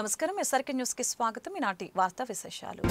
నమస్కారం SRK news కి స్వాగతం. ఈనాటి వార్తా విశేషాలు.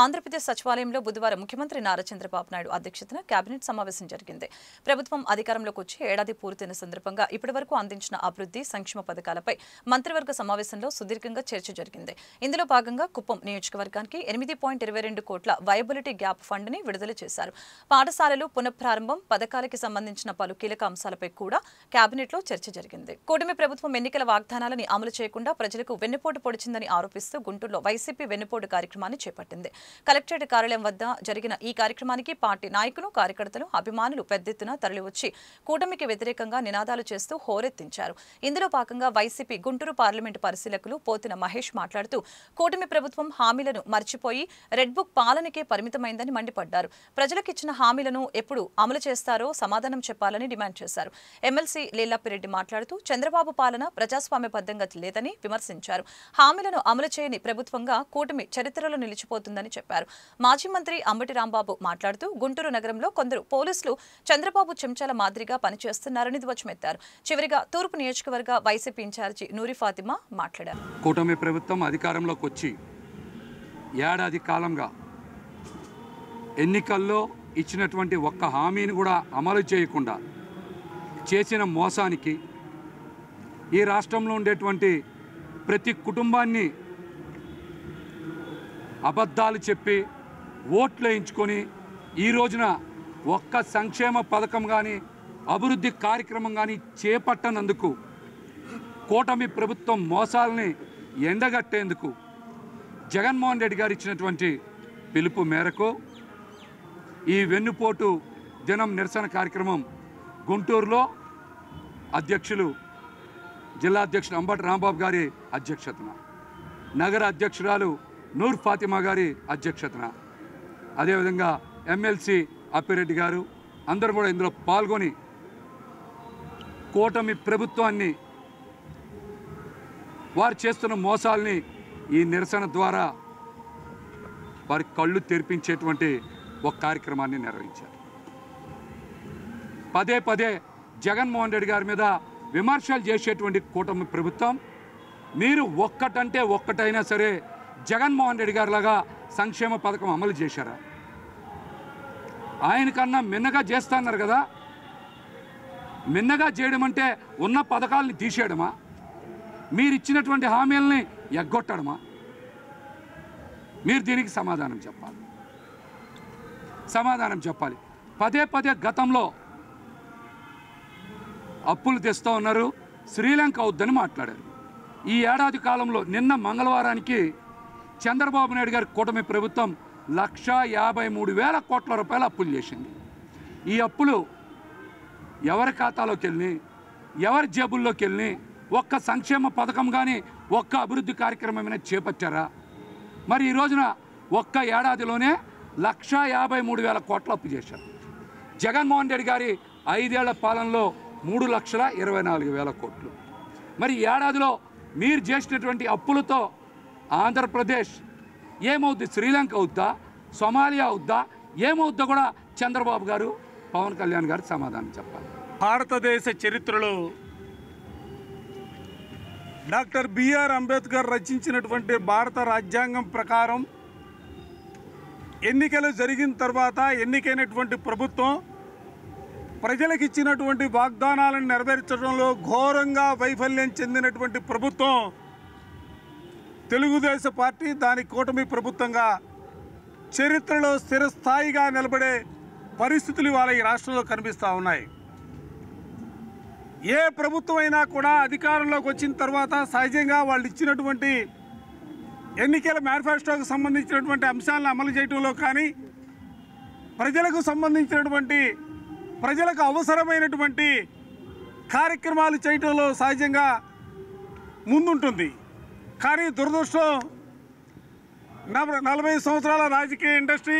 ఆంధ్రప్రదేశ్ సచివాలయంలో బుధవారం ముఖ్యమంత్రి నారా చంద్రబాబు నాయుడు అధ్యక్షతన కేబినెట్ సమావేశం జరిగింది. ప్రభుత్వం అధికారంలోకి వచ్చి ఏడాది పూర్తయిన సందర్భంగా ఇప్పటివరకు అందించిన అభివృద్ధి సంక్షేమ పథకాలపై మంత్రివర్గ సమావేశంలో సుదీర్ఘంగా చర్చ జరిగింది. ఇందులో భాగంగా కుప్పం నియోజకవర్గానికి 8.22 కోట్ల వయబిలిటీ గ్యాప్ ఫండ్ ని విడుదల చేశారు. పాఠశాలలు పునఃప్రారంభం పథకాలకి సంబంధించిన పలు కీలక అంశాలపై కూడా కేబినెట్ లో చర్చ జరిగింది. కూటమి ప్రభుత్వం ఎన్నికల వాగ్దానాలని అమలు చేయకుండా ప్రజలకు వెన్నుపోటు పొడిచిందని ఆరోపిస్తూ గుంటూరులో వైసీపీ వెన్నుపోటు కార్యక్రమాన్ని చేపట్టింది. కలెక్టరేట్ కార్యాలయం వద్ద జరిగిన ఈ కార్యక్రమానికి పార్టీ నాయకులు, కార్యకర్తలు, అభిమానులు పెద్ద ఎత్తున తరలివచ్చి కూటమికి వ్యతిరేకంగా నినాదాలు చేస్తూ హోరెత్తించారు. ఇందులో భాగంగా వైసీపీ గుంటూరు పార్లమెంటు పరిశీలకులు పోతిన మహేష్ మాట్లాడుతూ కూటమి ప్రభుత్వం హామీలను మర్చిపోయి రెడ్ బుక్ పాలనకే పరిమితమైందని మండిపడ్డారు. ప్రజలకిచ్చిన హామీలను ఎప్పుడు అమలు చేస్తారో సమాధానం చెప్పాలని డిమాండ్ చేశారు. ఎమ్మెల్సీ లీలాపిరెడ్డి మాట్లాడుతూ చంద్రబాబు పాలన ప్రజాస్వామ్యబద్ధంగా లేదని విమర్శించారు. హామీలను అమలు చేయని ప్రభుత్వంగా కూటమి చరిత్రలో నిలిచిపోతుందని చెప్పారు. మాజీ మంత్రి అంబటి రాంబాబు మాట్లాడుతూ గుంటూరు నగరంలో కొందరు పోలీసులు చంద్రబాబు చెంచాల మాదిరిగా పనిచేస్తున్నారని ధ్వజమెత్తారు. చివరిగా తూర్పు నియోజకవర్గ వైసీపీ ఇన్ఛార్జి నూరి ఫాతిమా మాట్లాడారు. కూటమి ప్రభుత్వం అధికారంలోకి వచ్చి ఏడాది కాలంగా ఎన్నికల్లో ఇచ్చినటువంటి ఒక్క హామీని కూడా అమలు చేయకుండా చేసిన మోసానికి ఈ రాష్ట్రంలో ఉండేటువంటి ప్రతి కుటుంబాన్ని అబద్ధాలు చెప్పి ఓట్లు వేయించుకొని ఈ రోజున ఒక్క సంక్షేమ పథకం కానీ అభివృద్ధి కార్యక్రమం కానీ చేపట్టనందుకు కూటమి ప్రభుత్వం మోసాలని ఎండగట్టేందుకు జగన్మోహన్ రెడ్డి గారు ఇచ్చినటువంటి పిలుపు మేరకు ఈ వెన్నుపోటు దినం నిరసన కార్యక్రమం గుంటూరులో జిల్లా అధ్యక్షులు అంబటి రాంబాబు గారి అధ్యక్షతన, నగర అధ్యక్షురాలు నూర్ ఫాతిమా గారి అధ్యక్షతన, అదేవిధంగా ఎమ్మెల్సీ అప్పిరెడ్డి గారు అందరూ కూడా ఇందులో పాల్గొని కూటమి ప్రభుత్వాన్ని వారు చేస్తున్న మోసాలని ఈ నిరసన ద్వారా వారి కళ్ళు తెరిపించేటువంటి ఒక కార్యక్రమాన్ని నిర్వహించారు. పదే పదే జగన్మోహన్ రెడ్డి గారి మీద విమర్శలు చేసేటువంటి కూటమి ప్రభుత్వం మీరు ఒక్కటంటే ఒక్కటైనా సరే జగన్మోహన్ రెడ్డి గారిలాగా సంక్షేమ పథకం అమలు చేశారా? ఆయనకన్నా మిన్నగా చేస్తున్నారు కదా. మిన్నగా చేయడం అంటే ఉన్న పథకాలని తీసేయడమా? మీరు ఇచ్చినటువంటి హామీలని ఎగ్గొట్టడమా? మీరు దీనికి సమాధానం చెప్పాలి. పదే పదే గతంలో అప్పులు తెస్తూ ఉన్నారు, శ్రీలంక అవుద్దని మాట్లాడారు. ఈ ఏడాది కాలంలో నిన్న మంగళవారానికి చంద్రబాబు నాయుడు గారి కూటమి ప్రభుత్వం 1,53,000 కోట్ల రూపాయలు అప్పులు చేసింది. ఈ అప్పులు ఎవరి ఖాతాలోకి వెళ్ళి ఎవరి జేబుల్లోకి వెళ్ళి ఒక్క సంక్షేమ పథకం కానీ ఒక్క అభివృద్ధి కార్యక్రమమైనా చేపట్టారా? మరి ఈ రోజున ఒక్క ఏడాదిలోనే 1,53,000 కోట్ల అప్పు చేశారు. జగన్మోహన్ రెడ్డి గారి 5 ఏళ్ల పాలనలో 3,24,000 కోట్లు. మరి ఏడాదిలో మీరు చేసినటువంటి అప్పులతో ఆంధ్రప్రదేశ్ ఏమవుద్ది? శ్రీలంక అవుద్దా, సోమాలియా అవుద్దా, ఏమవుద్దో కూడా చంద్రబాబు గారు, పవన్ కళ్యాణ్ గారు సమాధానం చెప్పాలి. భారతదేశ చరిత్రలో డాక్టర్ బిఆర్ అంబేద్కర్ రచించినటువంటి భారత రాజ్యాంగం ప్రకారం ఎన్నికలు జరిగిన తర్వాత ఎన్నికైనటువంటి ప్రభుత్వం ప్రజలకు ఇచ్చినటువంటి వాగ్దానాలను నెరవేర్చడంలో ఘోరంగా వైఫల్యం చెందినటువంటి ప్రభుత్వం తెలుగుదేశం పార్టీ, దాని కూటమి ప్రభుత్వంగా చరిత్రలో స్థిరస్థాయిగా నిలబడే పరిస్థితులు ఇవాళ ఈ రాష్ట్రంలో కనిపిస్తూ ఉన్నాయి. ఏ ప్రభుత్వం అయినా కూడా అధికారంలోకి వచ్చిన తర్వాత సహజంగా వాళ్ళు ఇచ్చినటువంటి ఎన్నికల మేనిఫెస్టోకు సంబంధించినటువంటి అంశాలను అమలు చేయడంలో కానీ ప్రజలకు సంబంధించినటువంటి ప్రజలకు అవసరమైనటువంటి కార్యక్రమాలు చేయడంలో సహజంగా ముందుంటుంది. కానీ దురదృష్టం 40 సంవత్సరాల రాజకీయ ఇండస్ట్రీ,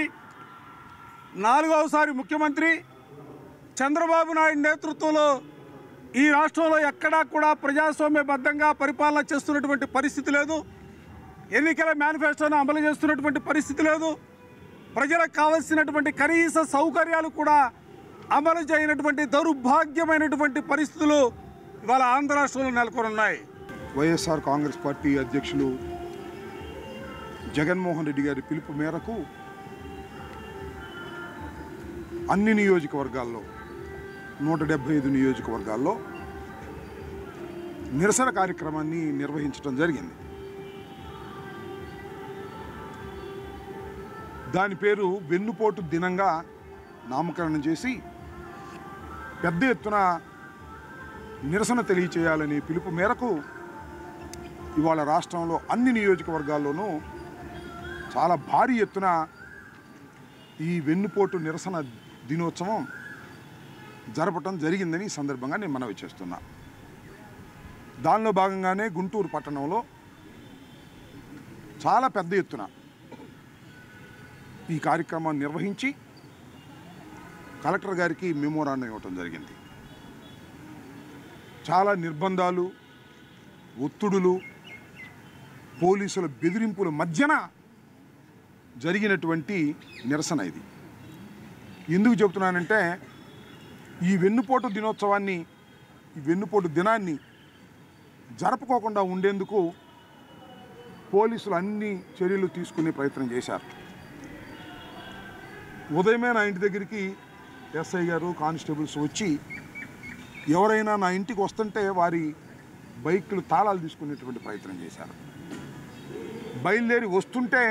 4వసారి ముఖ్యమంత్రి చంద్రబాబు నాయుడు నేతృత్వంలో ఈ రాష్ట్రంలో ఎక్కడా కూడా ప్రజాస్వామ్యబద్ధంగా పరిపాలన చేస్తున్నటువంటి పరిస్థితి లేదు. ఎన్నికల మేనిఫెస్టోను అమలు చేస్తున్నటువంటి పరిస్థితి లేదు. ప్రజలకు కావాల్సినటువంటి కనీస సౌకర్యాలు కూడా అమలు చేయనటువంటి దౌర్భాగ్యమైనటువంటి పరిస్థితులు ఇవాళ ఆంధ్ర రాష్ట్రంలో నెలకొని ఉన్నాయి. వైఎస్ఆర్ కాంగ్రెస్ పార్టీ అధ్యక్షులు జగన్మోహన్ రెడ్డి గారి పిలుపు మేరకు అన్ని నియోజకవర్గాల్లో 175 నియోజకవర్గాల్లో నిరసన కార్యక్రమాన్ని నిర్వహించడం జరిగింది. దాని పేరు వెన్నుపోటు దినంగా నామకరణం చేసి పెద్ద ఎత్తున నిరసన తెలియచేయాలని పిలుపు మేరకు ఇవాళ రాష్ట్రంలో అన్ని నియోజకవర్గాల్లోనూ చాలా భారీ ఎత్తున ఈ వెన్నుపోటు నిరసన దినోత్సవం జరపటం జరిగిందని ఈ సందర్భంగా నేను మనవి చేస్తున్నా. దానిలో భాగంగానే గుంటూరు పట్టణంలో చాలా పెద్ద ఎత్తున ఈ కార్యక్రమాన్ని నిర్వహించి కలెక్టర్ గారికి మెమోరాండం ఇవ్వటం జరిగింది. చాలా నిర్బంధాలు, ఒత్తిడులు, పోలీసుల బెదిరింపుల మధ్యన జరిగినటువంటి నిరసన ఇది. ఎందుకు చెబుతున్నానంటే ఈ వెన్నుపోటు దినోత్సవాన్ని, ఈ వెన్నుపోటు దినాన్ని జరపుకోకుండా ఉండేందుకు పోలీసులు అన్ని చర్యలు తీసుకునే ప్రయత్నం చేశారు. ఉదయమే నా ఇంటి దగ్గరికి ఎస్ఐ గారు, కానిస్టేబుల్స్ వచ్చి ఎవరైనా నా ఇంటికి వస్తుంటే వారి బైకులు తాళాలు తీసుకునేటువంటి ప్రయత్నం చేశారు. బయలుదేరి వస్తుంటే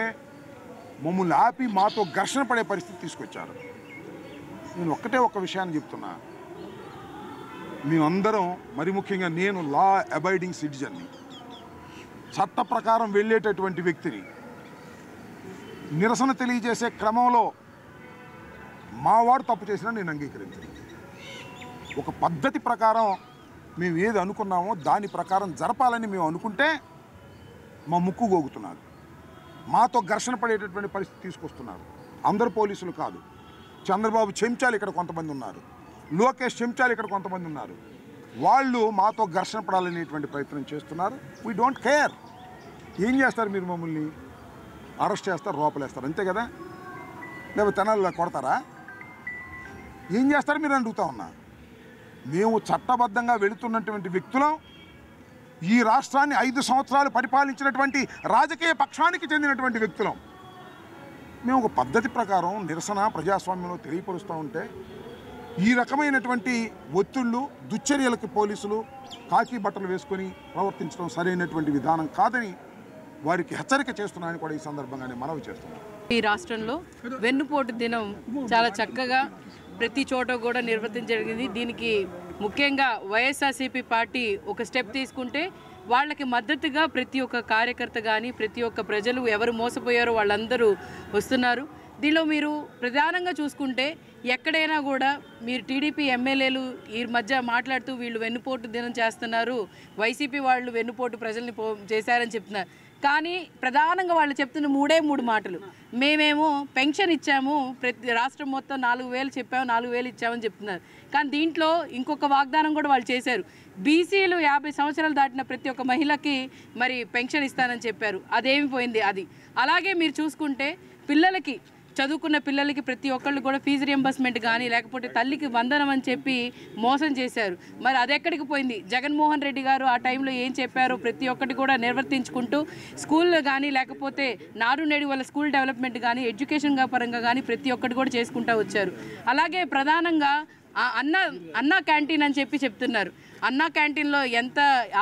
మమ్మల్ని ఆపి మాతో ఘర్షణ పడే పరిస్థితి తీసుకొచ్చారు. నేను ఒక్క విషయాన్ని చెప్తున్నా, మేమందరం, మరి ముఖ్యంగా నేను లా అబైడింగ్ సిటిజన్ని, చట్ట ప్రకారం వెళ్ళేటటువంటి వ్యక్తిని, నిరసన తెలియజేసే క్రమంలో మావాడు తప్పు చేసినా నేను అంగీకరించను. ఒక పద్ధతి ప్రకారం మేము ఏది అనుకున్నామో దాని ప్రకారం జరపాలని మేము అనుకుంటే మా ముక్కు గోగుతున్నారు, మాతో ఘర్షణ పడేటటువంటి పరిస్థితి తీసుకొస్తున్నారు. అందరు పోలీసులు కాదు, చంద్రబాబు చెంచాలు ఇక్కడ కొంతమంది ఉన్నారు, లోకేష్ చెంచాలు ఇక్కడ కొంతమంది ఉన్నారు. వాళ్ళు మాతో ఘర్షణ పడాలనేటువంటి ప్రయత్నం చేస్తున్నారు. We don't care. ఏం చేస్తారు మీరు? మమ్మల్ని అరెస్ట్ చేస్తారు, లోపలేస్తారు, అంతే కదా? లేకపోతే తెనాలిలో కొడతారా? ఏం చేస్తారు మీరు అడుగుతా ఉన్నా. మేము చట్టబద్ధంగా వెళుతున్నటువంటి వ్యక్తులం, ఈ రాష్ట్రాన్ని 5 సంవత్సరాలు పరిపాలించినటువంటి రాజకీయ పక్షానికి చెందినటువంటి వ్యక్తులం. మేము ఒక పద్ధతి ప్రకారం నిరసన ప్రజాస్వామ్యంలో తెలియపరుస్తూ ఉంటే ఈ రకమైనటువంటి ఒత్తిళ్లు, దుశ్చర్యలకు పోలీసులు కాకి బట్టలు వేసుకొని ప్రవర్తించడం సరైనటువంటి విధానం కాదని వారికి హెచ్చరిక చేస్తున్నానని కూడా ఈ సందర్భంగానే మనవి చేస్తున్నాను. ఈ రాష్ట్రంలో వెన్నుపోటు దినం చాలా చక్కగా ప్రతి చోట కూడా నిర్వర్తించడం జరిగింది. దీనికి ముఖ్యంగా వైఎస్ఆర్సీపీ పార్టీ ఒక స్టెప్ తీసుకుంటే వాళ్ళకి మద్దతుగా ప్రతి ఒక్క కార్యకర్త కానీ, ప్రతి ఒక్క ప్రజలు ఎవరు మోసపోయారో వాళ్ళందరూ వస్తున్నారు. దీనిలో మీరు ప్రధానంగా చూసుకుంటే ఎక్కడైనా కూడా మీరు టీడీపీ ఎమ్మెల్యేలు ఈ మధ్య మాట్లాడుతూ వీళ్ళు వెన్నుపోటు దినం చేస్తున్నారు, వైసీపీ వాళ్ళు వెన్నుపోటు ప్రజల్ని చేశారని చెప్తున్నారు. కానీ ప్రధానంగా వాళ్ళు చెప్తున్న 3 మాటలు. మేమేమో పెన్షన్ ఇచ్చాము, ప్రతి రాష్ట్రం మొత్తం 4,000 చెప్పాము, 4,000 ఇచ్చామని చెప్తున్నారు. కానీ దీంట్లో ఇంకొక వాగ్దానం కూడా వాళ్ళు చేశారు. బీసీలు 50 సంవత్సరాలు దాటిన ప్రతి ఒక్క మహిళకి మరి పెన్షన్ ఇస్తానని చెప్పారు. అదేమి పోయింది అది. అలాగే మీరు చూసుకుంటే పిల్లలకి, చదువుకున్న పిల్లలకి ప్రతి ఒక్కళ్ళు కూడా ఫీజు రియంబర్స్మెంట్ కానీ, లేకపోతే తల్లికి వందనం అని చెప్పి మోసం చేశారు. మరి అది ఎక్కడికి పోయింది? జగన్మోహన్ రెడ్డి గారు ఆ టైంలో ఏం చెప్పారో ప్రతి ఒక్కటి కూడా నిర్వర్తించుకుంటూ స్కూల్లో కానీ, లేకపోతే నాడు నేడు వాళ్ళ స్కూల్ డెవలప్మెంట్ కానీ, ఎడ్యుకేషన్ పరంగా కానీ ప్రతి ఒక్కటి కూడా చేసుకుంటూ వచ్చారు. అలాగే ప్రధానంగా అన్నా క్యాంటీన్ అని చెప్పి చెప్తున్నారు. అన్నా క్యాంటీన్లో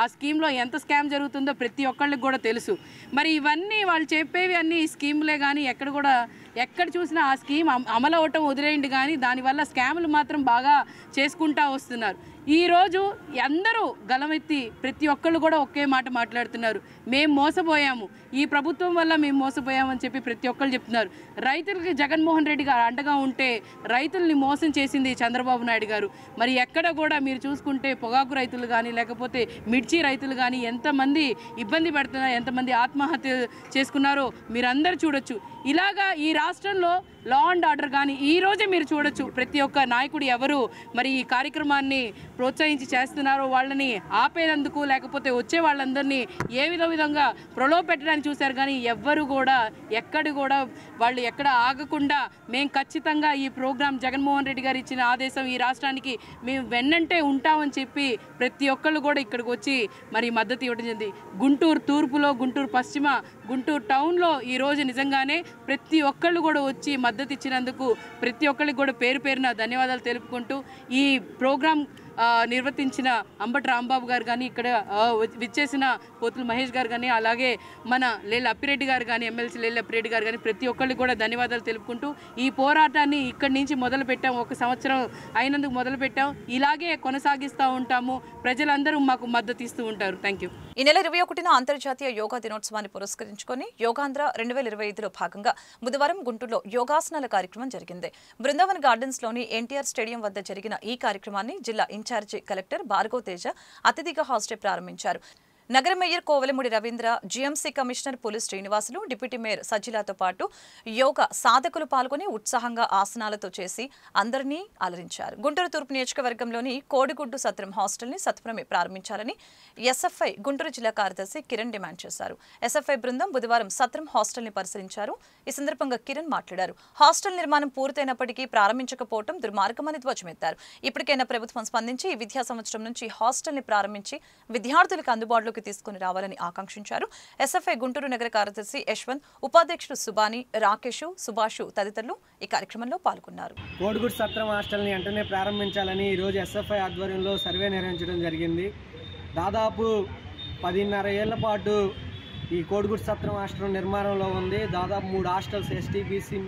ఆ స్కీమ్లో ఎంత స్కామ్ జరుగుతుందో ప్రతి ఒక్కళ్ళకి కూడా తెలుసు. మరి ఇవన్నీ వాళ్ళు చెప్పేవి అన్నీ స్కీములే కానీ ఎక్కడ చూసినా ఆ స్కీమ్ అమలు అవటం వదిలేయండి, కానీ దానివల్ల స్కాములు మాత్రం బాగా చేసుకుంటూ వస్తున్నారు. ఈరోజు అందరూ గలమెత్తి ప్రతి ఒక్కళ్ళు కూడా ఒకే మాట మాట్లాడుతున్నారు, మేము మోసపోయాము, ఈ ప్రభుత్వం వల్ల మేము మోసపోయామని చెప్పి ప్రతి ఒక్కళ్ళు చెప్తున్నారు. రైతులకి జగన్మోహన్ రెడ్డి గారు అండగా ఉంటే రైతుల్ని మోసం చేసింది చంద్రబాబు నాయుడు గారు. మరి ఎక్కడ కూడా మీరు చూసుకుంటే పొగాకు రైతులు కానీ, లేకపోతే మిర్చి రైతులు కానీ ఎంతమంది ఇబ్బంది పడుతున్నారు, ఎంతమంది ఆత్మహత్య చేసుకున్నారో మీరందరూ చూడొచ్చు. ఇలాగా ఈ రాష్ట్రంలో లా అండ్ ఆర్డర్ కానీ ఈ రోజే మీరు చూడొచ్చు, ప్రతి ఒక్క నాయకుడు ఎవరు మరి ఈ కార్యక్రమాన్ని ప్రోత్సహించి చేస్తున్నారో వాళ్ళని ఆపేందుకు లేకపోతే వచ్చే వాళ్ళందరినీ ఏ విధంగా ప్రలోభ పెట్టడానికి చూశారు. కానీ ఎవ్వరు కూడా వాళ్ళు ఎక్కడ ఆగకుండా మేము ఖచ్చితంగా ఈ ప్రోగ్రాం జగన్మోహన్ రెడ్డి గారు ఇచ్చిన ఆదేశం, ఈ రాష్ట్రానికి మేము వెన్నంటే ఉంటామని చెప్పి ప్రతి ఒక్కళ్ళు కూడా ఇక్కడికి వచ్చి మరి మద్దతు ఇవ్వడం జరిగింది. గుంటూరు తూర్పులో, గుంటూరు పశ్చిమ, గుంటూరు టౌన్లో ఈరోజు నిజంగానే ప్రతి ఒక్కళ్ళు కూడా వచ్చి మద్దతు ఇచ్చినందుకు ప్రతి ఒక్కరికి కూడా పేరు పేరున ధన్యవాదాలు తెలుపుకుంటూ ఈ ప్రోగ్రాం నిర్వర్తించిన అంబటి రాంబాబు గారు కానీ, ఇక్కడ విచ్చేసిన పోతుల మహేష్ గారు కానీ, అలాగే మన లేళ్ళ అప్పిరెడ్డి గారు కానీ, ఎమ్మెల్సీ లేళ్ళ అప్పిరెడ్డి గారు కానీ ప్రతి ఒక్కరికి కూడా ధన్యవాదాలు తెలుపుకుంటూ ఈ పోరాటాన్ని ఇక్కడి నుంచి మొదలుపెట్టాం. 1 సంవత్సరం అయినందుకు మొదలుపెట్టాం. ఇలాగే కొనసాగిస్తూ ఉంటాము. ప్రజలందరూ మాకు మద్దతు ఇస్తూ ఉంటారు. Thank you. ఈ నెల 21న అంతర్జాతీయ యోగా దినోత్సవాన్ని పురస్కరించుకొని యోగాంధ్ర 2025లో భాగంగా బుధవారం గుంటూరులో యోగాసనాల కార్యక్రమం జరిగింది. బృందావన్ గార్డెన్స్ లోని ఎన్టీఆర్ స్టేడియం వద్ద జరిగిన ఈ కార్యక్రమాన్ని జిల్లా ఇన్ఛార్జి కలెక్టర్ భార్గవ్ తేజ అతిథిగా హాజరై ప్రారంభించారు. నగర mayor Kovelamudi Ravindra, GMC commissioner పులి శ్రీనివాసులు, డిప్యూటీ మేయర్ సజ్జిలాతో పాటు యోగా సాధకులు పాల్గొని ఉత్సాహంగా ఆసనాలతో చేసి అందరినీ అలరించారు. గుంటూరు తూర్పు నియోజకవర్గంలోని కోడిగుడ్డు సత్రం హాస్టల్ని సత్వరమే ప్రారంభించాలని ఎస్ఎఫ్ఐ గుంటూరు జిల్లా కార్యదర్శి కిరణ్ డిమాండ్ చేశారు. ఎస్ఎఫ్ఐ బృందం బుధవారం సత్రం హాస్టల్ని పరిశీలించారు. ఈ సందర్భంగా కిరణ్ మాట్లాడారు. హాస్టల్ నిర్మాణం పూర్తయినప్పటికీ ప్రారంభించకపోవడం దుర్మార్గమని ధ్వజమెత్తారు. ఇప్పటికైనా ప్రభుత్వం స్పందించి ఈ విద్యా సంవత్సరం నుంచి హాస్టల్ని ప్రారంభించి విద్యార్థులకు అందుబాటులోకి తీసుకుని రావాలని ఆకాంక్షించారు. ఎస్ఎఫ్ఐ గుంటూరు నగర కార్యదర్శి యశ్వంత్, ఉపాధ్యక్షుడు సుబాని, రాకేష్, సుభాష్ తదితరులు ఈ కార్యక్రమంలో పాల్గొన్నారు. కోడిగుడ్డు సత్రం హాస్టల్ని వెంటనే ప్రారంభించాలని ఈరోజు ఎస్ఎఫ్ఐ ఆధ్వర్యంలో సర్వే నిర్వహించడం జరిగింది. దాదాపు 10.5 ఏళ్ల పాటు ఈ కోడిగుడ్డు సత్రం హాస్టల్ నిర్మాణంలో ఉంది. దాదాపు 3 హాస్టల్స్ ఎస్టీ బీసీ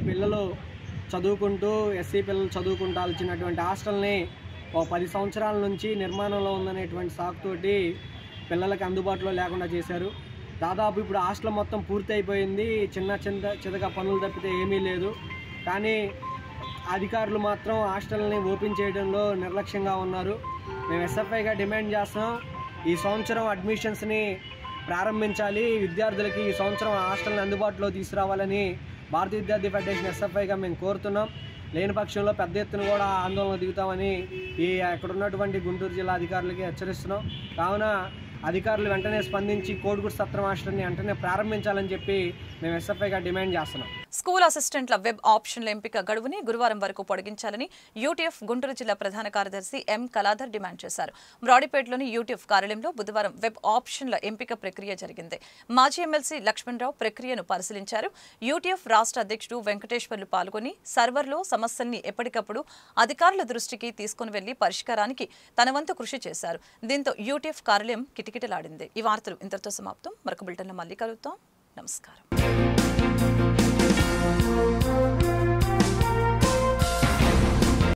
పిల్లలు చదువుకుంటూ, ఎస్సీ పిల్లలు చదువుకుంటాల్సినటువంటి హాస్టల్ని 10 సంవత్సరాల నుంచి నిర్మాణంలో ఉందనేటువంటి సాకుతోటి పిల్లలకి అందుబాటులో లేకుండా చేశారు. దాదాపు ఇప్పుడు హాస్టల్ మొత్తం పూర్తి అయిపోయింది. చిన్నగా పనులు తప్పితే ఏమీ లేదు. కానీ అధికారులు మాత్రం హాస్టల్ని ఓపెన్ చేయడంలో నిర్లక్ష్యంగా ఉన్నారు. మేము ఎస్ఎఫ్ఐగా డిమాండ్ చేస్తున్నాం, ఈ సంవత్సరం అడ్మిషన్స్ని ప్రారంభించాలి, విద్యార్థులకి ఈ సంవత్సరం హాస్టల్ని అందుబాటులో తీసుకురావాలని భారతీయ విద్యార్థి ఫెడరేషన్ ఎస్ఎఫ్ఐగా మేము కోరుతున్నాం. లేని పక్షంలో పెద్ద ఎత్తున కూడా ఆందోళన దిగుతామని ఇక్కడ ఉన్నటువంటి గుంటూరు జిల్లా అధికారులకి హెచ్చరిస్తున్నాం. కావున అధికారులు వెంటనే స్పందించి కోడిగుడ్డు సత్రం హాస్టల్ని వెంటనే ప్రారంభించాలని చెప్పి మేము ఎస్ఎఫ్ఐగా డిమాండ్ చేస్తున్నాం. స్కూల్ అసిస్టెంట్ల వెబ్ ఆప్షన్ల ఎంపిక గడువుని గురువారం వరకు పొడిగించాలని యూటీఎఫ్ గుంటూరు జిల్లా ప్రధాన కార్యదర్శి ఎం కళాధర్ డిమాండ్ చేశారు. బ్రాడీపేటలోని యూటీఎఫ్ కార్యాలయంలో బుధవారం వెబ్ ఆప్షన్ల ఎంపిక ప్రక్రియ జరిగింది. మాజీ ఎమ్మెల్సీ లక్ష్మణరావు ప్రక్రియను పరిశీలించారు. యూటీఎఫ్ రాష్ట్ర అధ్యక్షుడు వెంకటేశ్వర్లు పాల్గొని సర్వర్లో సమస్యల్ని ఎప్పటికప్పుడు అధికారుల దృష్టికి తీసుకుని వెళ్లి పరిష్కారానికి తన వంతు కృషి చేశారు. దీంతో యూటీఎఫ్ కార్యాలయం కిటకిటలాడింది. ఈ వార్తలు ఇంతటితో సమాప్తం. మరొక బులెటిన్లో మళ్ళీ కలుద్దాం. నమస్కారం.